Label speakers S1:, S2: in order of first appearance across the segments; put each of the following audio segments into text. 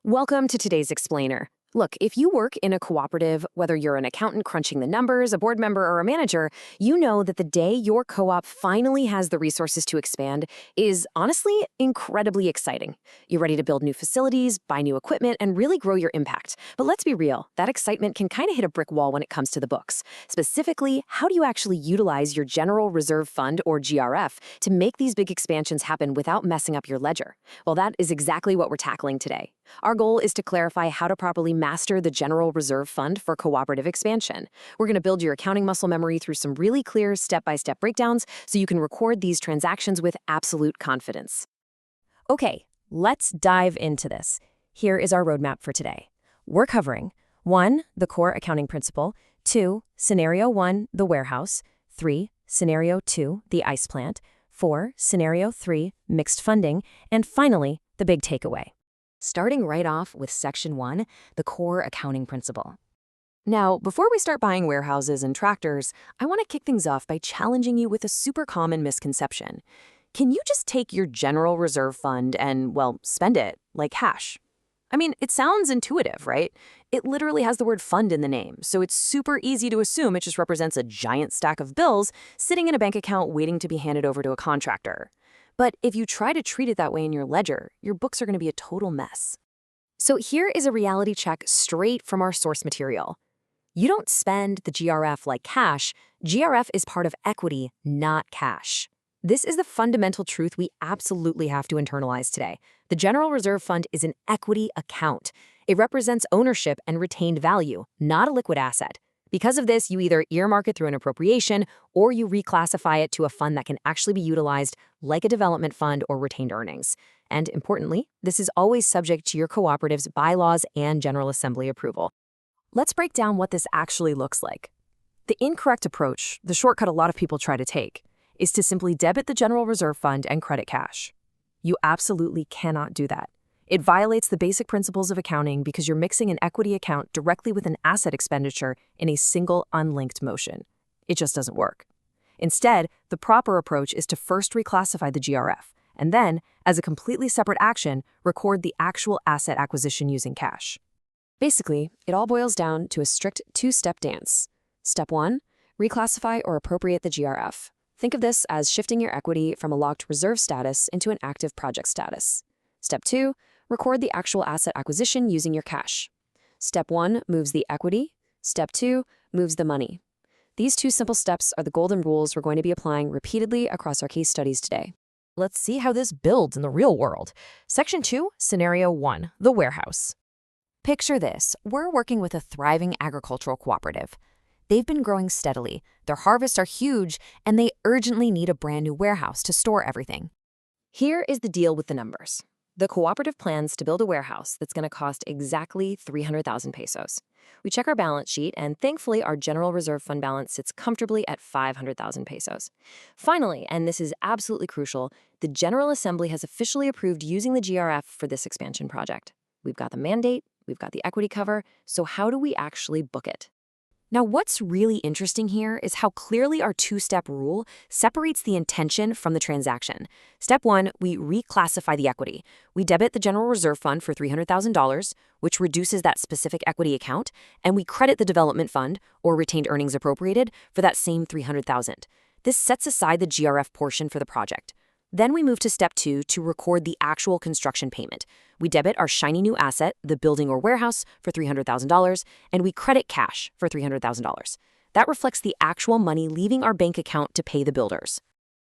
S1: Welcome to today's explainer. Look, if you work in a cooperative, whether you're an accountant crunching the numbers, a board member, or a manager, you know that the day your co-op finally has the resources to expand is honestly incredibly exciting. You're ready to build new facilities, buy new equipment, and really grow your impact. But let's be real, that excitement can kind of hit a brick wall when it comes to the books. Specifically, how do you actually utilize your General Reserve Fund, or GRF, to make these big expansions happen without messing up your ledger? Well, that is exactly what we're tackling today. Our goal is to clarify how to properly master the General Reserve Fund for cooperative expansion. We're going to build your accounting muscle memory through some really clear step-by-step breakdowns so you can record these transactions with absolute confidence.
S2: Okay, let's dive into this. Here is our roadmap for today. We're covering 1. The core accounting principle, 2. Scenario 1, the warehouse, 3. Scenario 2, the ice plant, 4. Scenario 3, mixed funding, and finally, the big takeaway.
S1: Starting right off with Section 1, the core accounting principle. Now, before we start buying warehouses and tractors, I want to kick things off by challenging you with a super common misconception. Can you just take your General Reserve Fund and, well, spend it like cash? I mean, it sounds intuitive, right? It literally has the word fund in the name, so it's super easy to assume it just represents a giant stack of bills sitting in a bank account waiting to be handed over to a contractor. But if you try to treat it that way in your ledger, your books are going to be a total mess. So here is a reality check straight from our source material. You don't spend the GRF like cash. GRF is part of equity, not cash. This is the fundamental truth we absolutely have to internalize today. The General Reserve Fund is an equity account. It represents ownership and retained value, not a liquid asset. Because of this, you either earmark it through an appropriation or you reclassify it to a fund that can actually be utilized like a development fund or retained earnings. And importantly, this is always subject to your cooperative's bylaws and General Assembly approval. Let's break down what this actually looks like. The incorrect approach, the shortcut a lot of people try to take, is to simply debit the General Reserve Fund and credit cash. You absolutely cannot do that. It violates the basic principles of accounting because you're mixing an equity account directly with an asset expenditure in a single unlinked motion. It just doesn't work. Instead, the proper approach is to first reclassify the GRF, and then, as a completely separate action, record the actual asset acquisition using cash. Basically, it all boils down to a strict two-step dance. Step 1, reclassify or appropriate the GRF. Think of this as shifting your equity from a locked reserve status into an active project status. Step 2, record the actual asset acquisition using your cash. Step 1 moves the equity. Step 2 moves the money. These two simple steps are the golden rules we're going to be applying repeatedly across our case studies today.
S2: Let's see how this builds in the real world. Section 2, Scenario 1, the warehouse. Picture this. We're working with a thriving agricultural cooperative. They've been growing steadily, their harvests are huge, and they urgently need a brand new warehouse to store everything.
S1: Here is the deal with the numbers. The cooperative plans to build a warehouse that's going to cost exactly 300,000 pesos. We check our balance sheet, and thankfully our General Reserve Fund balance sits comfortably at 500,000 pesos. Finally, and this is absolutely crucial, the General Assembly has officially approved using the GRF for this expansion project. We've got the mandate, we've got the equity cover, so how do we actually book it?
S2: Now, what's really interesting here is how clearly our two-step rule separates the intention from the transaction. Step 1, we reclassify the equity. We debit the General Reserve Fund for $300,000, which reduces that specific equity account, and we credit the development fund, or retained earnings appropriated, for that same $300,000. This sets aside the GRF portion for the project. Then we move to Step 2 to record the actual construction payment. We debit our shiny new asset, the building or warehouse, for $300,000, and we credit cash for $300,000. That reflects the actual money leaving our bank account to pay the builders.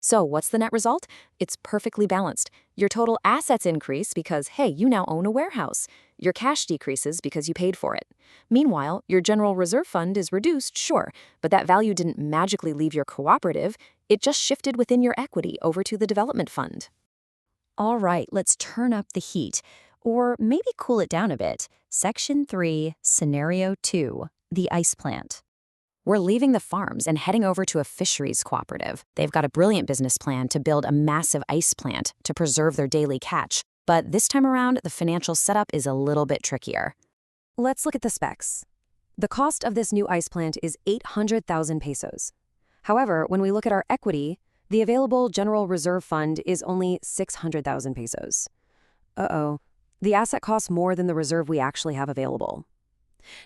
S1: So what's the net result? It's perfectly balanced. Your total assets increase because, hey, you now own a warehouse. Your cash decreases because you paid for it. Meanwhile, your General Reserve Fund is reduced, sure, but that value didn't magically leave your cooperative. It just shifted within your equity over to the development fund.
S2: All right, let's turn up the heat, or maybe cool it down a bit. Section 3, Scenario 2, the ice plant.
S1: We're leaving the farms and heading over to a fisheries cooperative. They've got a brilliant business plan to build a massive ice plant to preserve their daily catch. But this time around, the financial setup is a little bit trickier.
S2: Let's look at the specs. The cost of this new ice plant is 800,000 pesos. However, when we look at our equity, the available General Reserve Fund is only 600,000 pesos. Uh-oh, The asset costs more than the reserve we actually have available.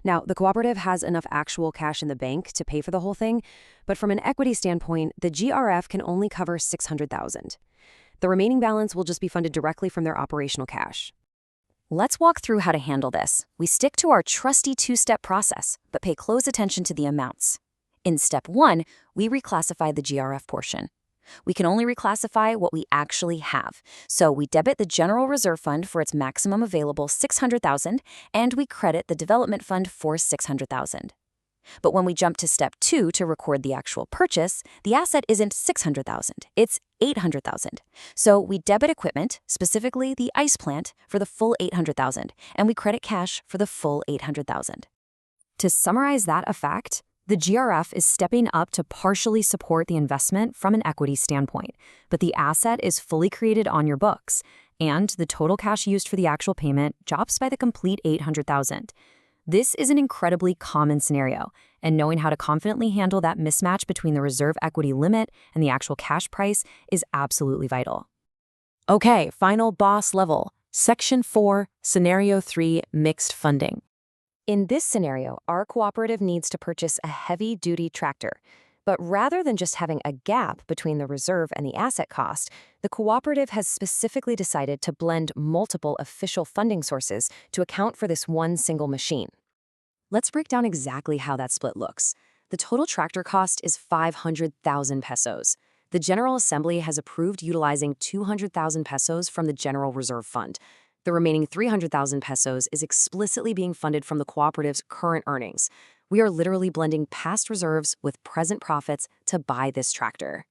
S2: Now, the cooperative has enough actual cash in the bank to pay for the whole thing, but from an equity standpoint, the GRF can only cover $600,000. The remaining balance will just be funded directly from their operational cash.
S1: Let's walk through how to handle this. We stick to our trusty two-step process, but pay close attention to the amounts. In step 1, we reclassify the GRF portion. We can only reclassify what we actually have. So we debit the General Reserve Fund for its maximum available $600,000, and we credit the Development Fund for $600,000. But when we jump to step 2 to record the actual purchase, the asset isn't $600,000, it's $800,000. So we debit equipment, specifically the ice plant, for the full $800,000, and we credit cash for the full $800,000. To summarize that effect, the GRF is stepping up to partially support the investment from an equity standpoint, but the asset is fully created on your books, and the total cash used for the actual payment drops by the complete $800,000. This is an incredibly common scenario, and knowing how to confidently handle that mismatch between the reserve equity limit and the actual cash price is absolutely vital.
S2: Okay, final boss level. Section 4, Scenario 3, Mixed Funding.
S1: In this scenario, our cooperative needs to purchase a heavy-duty tractor. But rather than just having a gap between the reserve and the asset cost, the cooperative has specifically decided to blend multiple official funding sources to account for this one single machine. Let's break down exactly how that split looks. The total tractor cost is 500,000 pesos. The General Assembly has approved utilizing 200,000 pesos from the General Reserve Fund. The remaining 300,000 pesos is explicitly being funded from the cooperative's current earnings. We are literally blending past reserves with present profits to buy this tractor.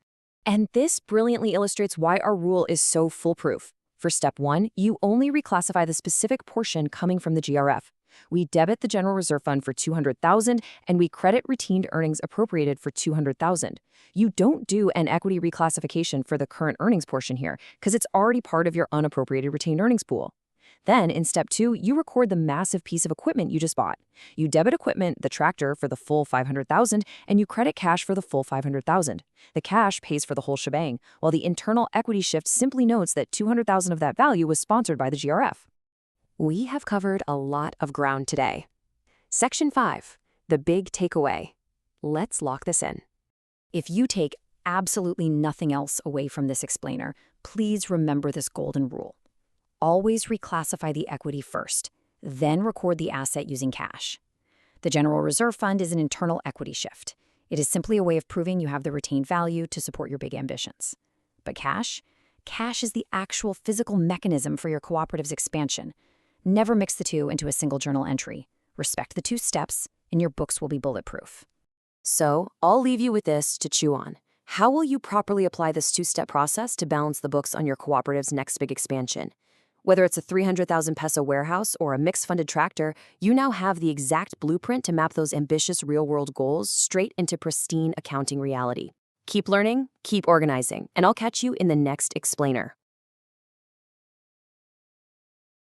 S1: And this brilliantly illustrates why our rule is so foolproof. For step 1, you only reclassify the specific portion coming from the GRF. We debit the General Reserve Fund for 200,000 and we credit retained earnings appropriated for 200,000. You don't do an equity reclassification for the current earnings portion here because it's already part of your unappropriated retained earnings pool. Then, in step 2, you record the massive piece of equipment you just bought. You debit equipment, the tractor, for the full 500,000, and you credit cash for the full 500,000. The cash pays for the whole shebang, while the internal equity shift simply notes that 200,000 of that value was sponsored by the GRF. We have covered a lot of ground today. Section 5, the big takeaway. Let's lock this in. If you take absolutely nothing else away from this explainer, please remember this golden rule. Always reclassify the equity first, then record the asset using cash. The General Reserve Fund is an internal equity shift. It is simply a way of proving you have the retained value to support your big ambitions. But cash? Cash is the actual physical mechanism for your cooperative's expansion. Never mix the two into a single journal entry. Respect the 2 steps, and your books will be bulletproof. So, I'll leave you with this to chew on. How will you properly apply this 2-step process to balance the books on your cooperative's next big expansion? Whether it's a 300,000 peso warehouse or a mixed-funded tractor, you now have the exact blueprint to map those ambitious real-world goals straight into pristine accounting reality. Keep learning, keep organizing, and I'll catch you in the next explainer.